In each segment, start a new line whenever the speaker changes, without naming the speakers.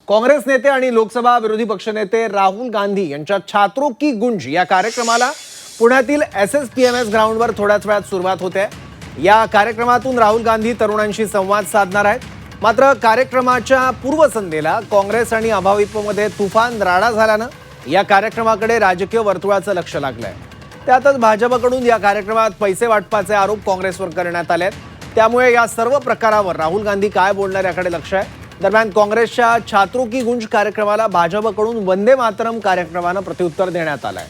काँग्रेस नेते आणि लोकसभा विरोधी पक्षनेते राहुल गांधी यांच्या छात्रों की गुंज या कार्यक्रमाला पुण्यातील SSPMS ग्राउंडवर थोड्याच वेळात सुरुवात होते। या कार्यक्रमातून राहुल गांधी तरुणांशी संवाद साधणार आहेत। मात्र कार्यक्रमाच्या पूर्वसंध्येला काँग्रेस आणि अभाविपमध्ये तुफान राडा झाल्यानं या कार्यक्रमाकडे राजकीय वर्तुळाचं लक्ष लागलंय। त्यातच भाजपकडून या कार्यक्रमात पैसे वाटपाचे आरोप काँग्रेसवर करण्यात आले आहेत। त्यामुळे या सर्व प्रकारावर राहुल गांधी काय बोलणार याकडे लक्ष आहे। दरम्यान काँग्रेसच्या छात्रों की गुंज कार्यक्रमाला भाजपकडून वंदे मातरम कार्यक्रमानं प्रत्युत्तर देण्यात आलंय।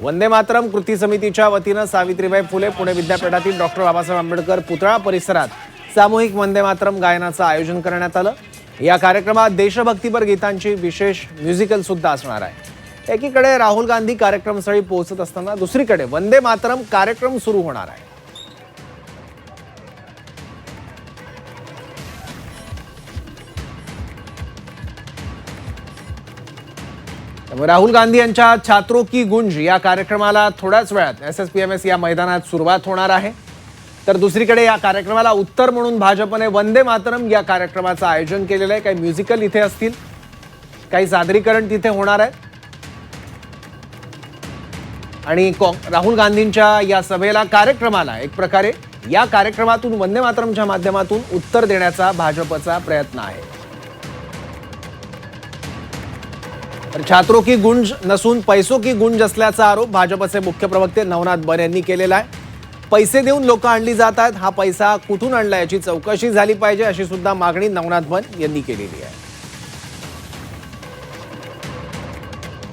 वंदे मातरम कृती समितीच्या वतीनं सावित्रीबाई फुले पुणे विद्यापीठातील डॉक्टर बाबासाहेब आंबेडकर पुतळा परिसरात सामूहिक वंदे मातरम गायनाचं आयोजन करण्यात आलं। या कार्यक्रमात देशभक्तीपर गीतांची विशेष म्युझिकल सुद्धा असणार आहे। एकीकडे राहुल गांधी कार्यक्रमस्थळी पोहोचत असताना दुसरीकडे वंदे मातरम कार्यक्रम सुरू होणार आहे। राहुल गांधी यांच्या छात्रों की गुंज या कार्यक्रमाला थोड्याच वेळात SSPMS या मैदानात सुरुवात होणार आहे। तर दुसरीकडे या कार्यक्रमाला उत्तर म्हणून भाजपने वंदे मातरम या कार्यक्रमाचं आयोजन केलेलं आहे। काही म्युझिकल इथे असतील, काही सादरीकरण तिथे होणार आहे आणि राहुल गांधींच्या या सभेला कार्यक्रमाला एक प्रकारे या कार्यक्रमातून वंदे मातरमच्या माध्यमातून उत्तर देण्याचा भाजपचा प्रयत्न आहे। तर छात्रों की गुंज नसून पैसों की गुंज असल्याचा आरोप भाजपचे मुख्य प्रवक्ते नवनाथ बर यांनी केलेला आहे। पैसे देऊन लोक आणली जात आहेत, हा पैसा कुठून आणला याची चौकशी झाली पाहिजे अशी सुद्धा मागणी नवनाथ बर यांनी केलेली आहे।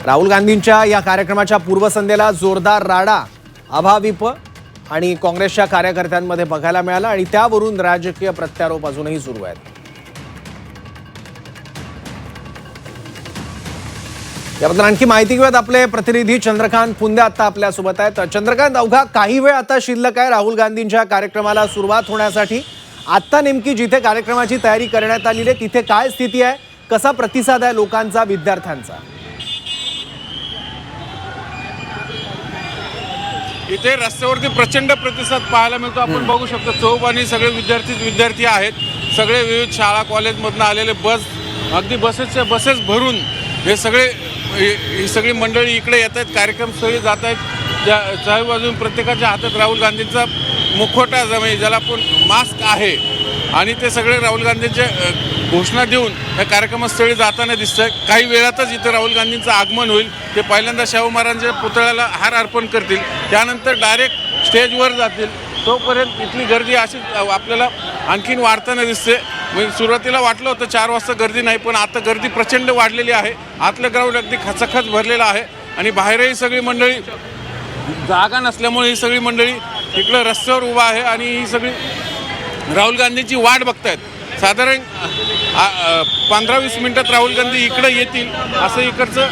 राहुल गांधींच्या या कार्यक्रमाच्या पूर्वसंध्येला जोरदार राडा अभाविप आणि काँग्रेसच्या कार्यकर्त्यांमध्ये बघायला मिळाला आणि त्यावरून राजकीय प्रत्यारोप अजूनही सुरू आहेत। याबद्दल आणखी माहिती घेऊयात, आपले प्रतिनिधी चंद्रकांत पुंदे आता आपल्या सोबत आहेत। चंद्रकांत, अवघा काही वेळ आता शिल्लक आहे राहुल गांधींच्या कार्यक्रमाला सुरुवात होण्यासाठी। आता नेमकी जिथे कार्यक्रमाची तयारी करण्यात आली आहे तिथे काय स्थिती आहे, कसा प्रतिसाद आहे लोकांचा, विद्यार्थ्यांचा?
इथे रस्त्यावरती प्रचंड प्रतिसाद पाहायला मिळतो। आपण बघू शकतो चौपानी सगळे विद्यार्थी आहेत, सगळे विविध शाळा कॉलेजमधून आलेले बस, अगदी बसेस भरून हे ही सगळी मंडळी इकडे येत आहेत, कार्यक्रमस्थळी जात आहेत। चारी बाजून प्रत्येकाच्या हातात राहुल गांधींचा मुखवटा ज्याला आपण मास्क आहे आणि ते सगळे राहुल गांधींच्या घोषणा देऊन या कार्यक्रमस्थळी जाताना दिसत आहे। काही वेळातच इथे राहुल गांधींचं आगमन होईल। ते पहिल्यांदा शाहू महाराजांच्या पुतळ्याला हार अर्पण करतील, त्यानंतर डायरेक्ट स्टेजवर जातील। तोपर्यंत इथली गर्दी अशी आपल्याला आणखीन वाढताना दिसते। म्हणजे सुरुवातीला वाटलं होतं 4 वाजता गर्दी नाही, पण आता गर्दी प्रचंड वाढलेली आहे। आतलं ग्राउंड अगदी खचाखच भरलेलं आहे आणि बाहेरही सगळी मंडळी, जागा नसल्यामुळे ही सगळी मंडळी इकडं रस्त्यावर उभा आहे आणि ही सगळी राहुल गांधींची वाट बघतायत। साधारण 15-20 मिनिटात राहुल गांधी इकडे येतील असं इकडचं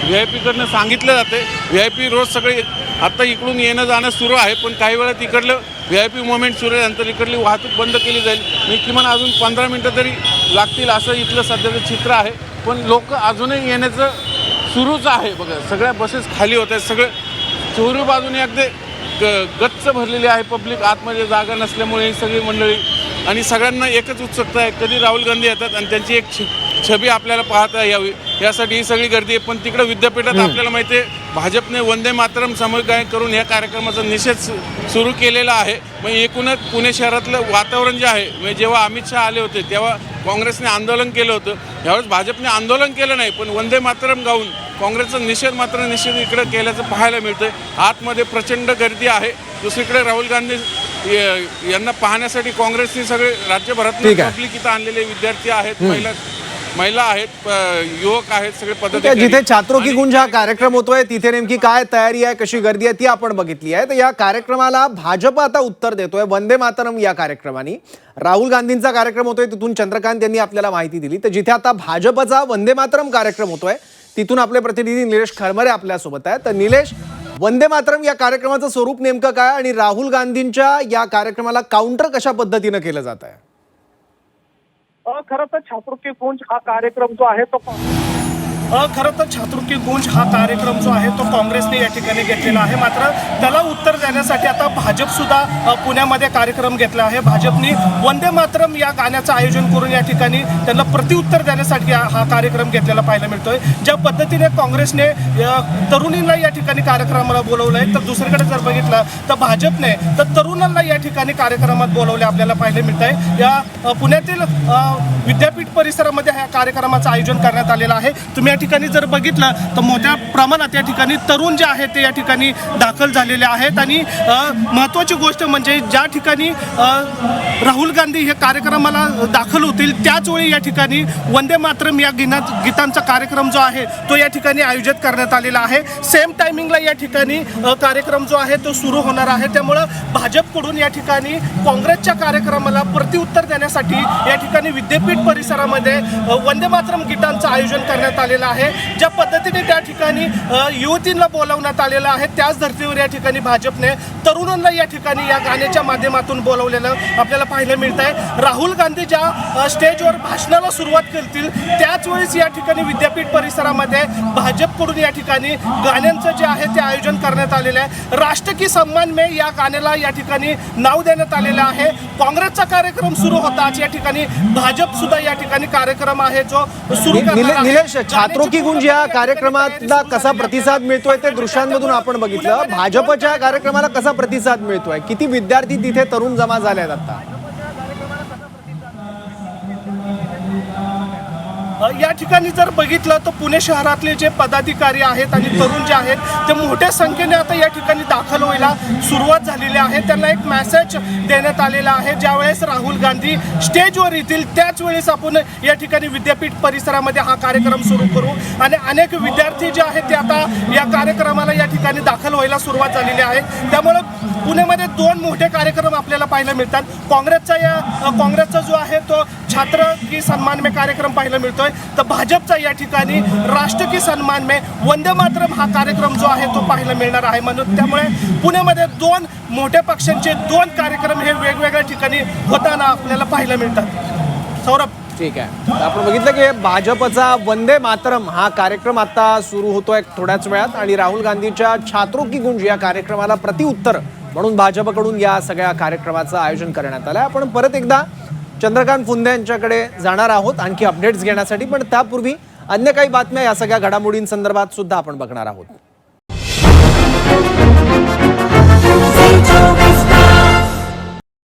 VIP कडनं सांगितलं जाते। VIP रोज सगळे आता इकडून येणं जाणं सुरू आहे, पण काही वेळात इकडलं VIP मोमेंट सुरू झाल्यानंतर इकडली वाहतूक बंद केली जाईल। मी किमान अजून 15 मिनिटं तरी लागतील असं इथलं सध्याचं चित्र आहे, पण लोक अजूनही येण्याचं सुरूच आहे। बघा सगळ्या बसेस खाली होत आहेत, सगळे चोरी बाजूने अगदी गच्च भरलेली आहे पब्लिक, आतमध्ये जागा नसल्यामुळे ही सगळी मंडळी आणि सगळ्यांना एकच उत्सुकता आहे कधी राहुल गांधी येतात आणि त्यांची एक छबी आपल्याला पाहता यावी यासाठी ही सगळी गर्दी आहे। पण तिकडे विद्यापीठात आपल्याला माहिती आहे भाजपने वंदे मातरम सामूहिक गायन करून या कार्यक्रमाचा निषेध सुरू केलेला आहे। मग एकूणच पुणे शहरातलं वातावरण जे आहे, म्हणजे जेव्हा अमित शहा आले होते तेव्हा काँग्रेसने आंदोलन केलं होतं, यावेळेस भाजपने आंदोलन केलं नाही पण वंदे मातरम गाऊन काँग्रेसचा निषेध इकडे केल्याचं पाहायला मिळतंय। आतमध्ये प्रचंड गर्दी आहे। दुसरीकडे राहुल गांधी यांना पाहण्यासाठी काँग्रेसने सगळे राज्यभरातून पब्लिक इथं आणलेले विद्यार्थी आहेत, महिला आहेत, युवक आहेत, सगळे पदाधिकारी।
जिथे छात्रों की गुंज हा कार्यक्रम होतोय तिथे नेमकी काय तयारी आहे, कशी गर्दी आहे ती आपण बघितली आहे। तर या कार्यक्रमाला भाजप आता उत्तर देतोय वंदे मातरम या कार्यक्रमाने। राहुल गांधींचा कार्यक्रम होतोय तिथून चंद्रकांत यांनी आपल्याला माहिती दिली। तर जिथे आता भाजपचा वंदे मातरम कार्यक्रम होतोय तिथून आपले प्रतिनिधी निलेश खरमरे आपल्या सोबत आहेत। तर निलेश, वंदे मातरम या कार्यक्रमाचं स्वरूप नेमकं काय आणि राहुल गांधींच्या या कार्यक्रमाला काउंटर कशा पद्धतीनं केलं जात आहे?
खरं तर छात्रों की गुंज हा कार्यक्रम जो आहे तो खरं तर छात्रों की गूंज हा कार्यक्रम जो आहे तो काँग्रेसने या ठिकाणी घेतलेला आहे. मात्र त्याला उत्तर देण्यासाठी आता भाजपसुद्धा पुण्यामध्ये कार्यक्रम घेतला आहे. भाजपने वंदे मातरम या गाण्याचं आयोजन करून या ठिकाणी त्यांना प्रत्युत्तर देण्यासाठी हा कार्यक्रम घेतलेला पाहायला मिळतोय. ज्या पद्धतीने काँग्रेसने तरुणींना या ठिकाणी कार्यक्रमाला बोलवलं आहे, तर दुसरीकडे जर बघितलं तर भाजपने तर तरुणांना या ठिकाणी कार्यक्रमात बोलवले आपल्याला पाहायला मिळत आहे. या पुण्यातील विद्यापीठ परिसरामध्ये ह्या कार्यक्रमाचं आयोजन करण्यात आलेलं आहे. तुम्ही या ठिकाणी जर बघितलं तर मोठ्या प्रमाणात या ठिकाणी तरुण जे आहेत ते या ठिकाणी दाखल झालेले आहेत. आणि महत्त्वाची गोष्ट म्हणजे ज्या ठिकाणी राहुल गांधी हे कार्यक्रमाला दाखल होतील त्याच वेळी या ठिकाणी वंदे मातरम या गीतांचा कार्यक्रम जो आहे तो या ठिकाणी आयोजित करण्यात आलेला आहे. सेम टायमिंगला या ठिकाणी कार्यक्रम जो आहे तो सुरू होणार आहे. त्यामुळं भाजपकडून या ठिकाणी काँग्रेसच्या कार्यक्रमाला प्रत्युत्तर देण्यासाठी या ठिकाणी विद्यापीठ परिसरामध्ये वंदे मातरम गीतांचं आयोजन करण्यात आलेलं आहे. ज्या पद्धतीने त्या ठिकाणी युवतींना बोलावण्यात आलेलं आहे त्याच धर्तीवर या ठिकाणी भाजपने तरुणांना या ठिकाणी या गाण्याच्या माध्यमातून बोलवलेलं आपल्याला पाहायला मिळत आहे. राहुल गांधी ज्या स्टेजवर भाषणाला सुरुवात करतील त्याच वेळेस या ठिकाणी विद्यापीठ परिसरामध्ये भाजपकडून या ठिकाणी गाण्यांचं जे आहे ते आयोजन करण्यात आलेलं आहे. राष्ट्र की सम्मान में या गाण्याला या ठिकाणी नाव देण्यात आलेलं आहे. काँग्रेसचा कार्यक्रम सुरू होताच या ठिकाणी भाजप सुद्धा या ठिकाणी कार्यक्रम आहे जो सुरू करणार आहे.
निलेश, छात्रों की गुंज या कार्यक्रमातला कसा प्रतिसाद मिळतोय ते दृश्यांमधून आपण बघितलं. भाजपच्या कार्यक्रमाला कसा प्रतिसाद मिळतोय? किती विद्यार्थी तिथे तरुण जमा झाले आहेत आता?
या ठिकाणी जर बघितलं तर पुणे शहरातले जे पदाधिकारी आहेत आणि तरुण जे आहेत ते मोठ्या संख्येने आता या ठिकाणी दाखल व्हायला सुरुवात झालेली आहे. त्यांना एक मेसेज देण्यात आलेला आहे. ज्यावेळेस राहुल गांधी स्टेजवर येतील त्याच वेळेस आपण या ठिकाणी विद्यापीठ परिसरामध्ये हा कार्यक्रम सुरू करू. आणि अनेक विद्यार्थी जे आहेत ते आता या कार्यक्रमाला या ठिकाणी दाखल व्हायला सुरुवात झालेली आहे. त्यामुळं पुण्यामध्ये दोन मोठे कार्यक्रम आपल्याला पाहायला मिळतात. काँग्रेसचा जो आहे तो छात्र की सन्मान में कार्यक्रम पाहायला मिळतोय, तर भाजपचा या ठिकाणी राष्ट्र की सन्मान में वंदे मातरम हा कार्यक्रम जो आहे तो पाहायला मिळणार आहे. म्हणून त्यामुळे पुण्यामध्ये दोन मोठ्या पक्षांचे दोन कार्यक्रम हे वेगवेगळ्या ठिकाणी होताना आपल्याला पाहायला मिळतात. सौरभ,
ठीक आहे, आपण बघितलं की भाजपचा वंदे मातरम हा कार्यक्रम आता सुरू होतोय थोड्याच वेळात आणि राहुल गांधीच्या छात्रों की गुंज या कार्यक्रमाला प्रतिउत्तर म्हणून भाजपकडून या सगळ्या कार्यक्रमाचं आयोजन करण्यात आलं. आपण परत एकदा चंद्रकांत फुंदे यांच्याकडे जाणार आहोत आणखी अपडेट्स घेण्यासाठी, पण त्यापूर्वी अन्य काही बातम्या या सगळ्या घडामोडींसंदर्भात सुद्धा आपण बघणार आहोत.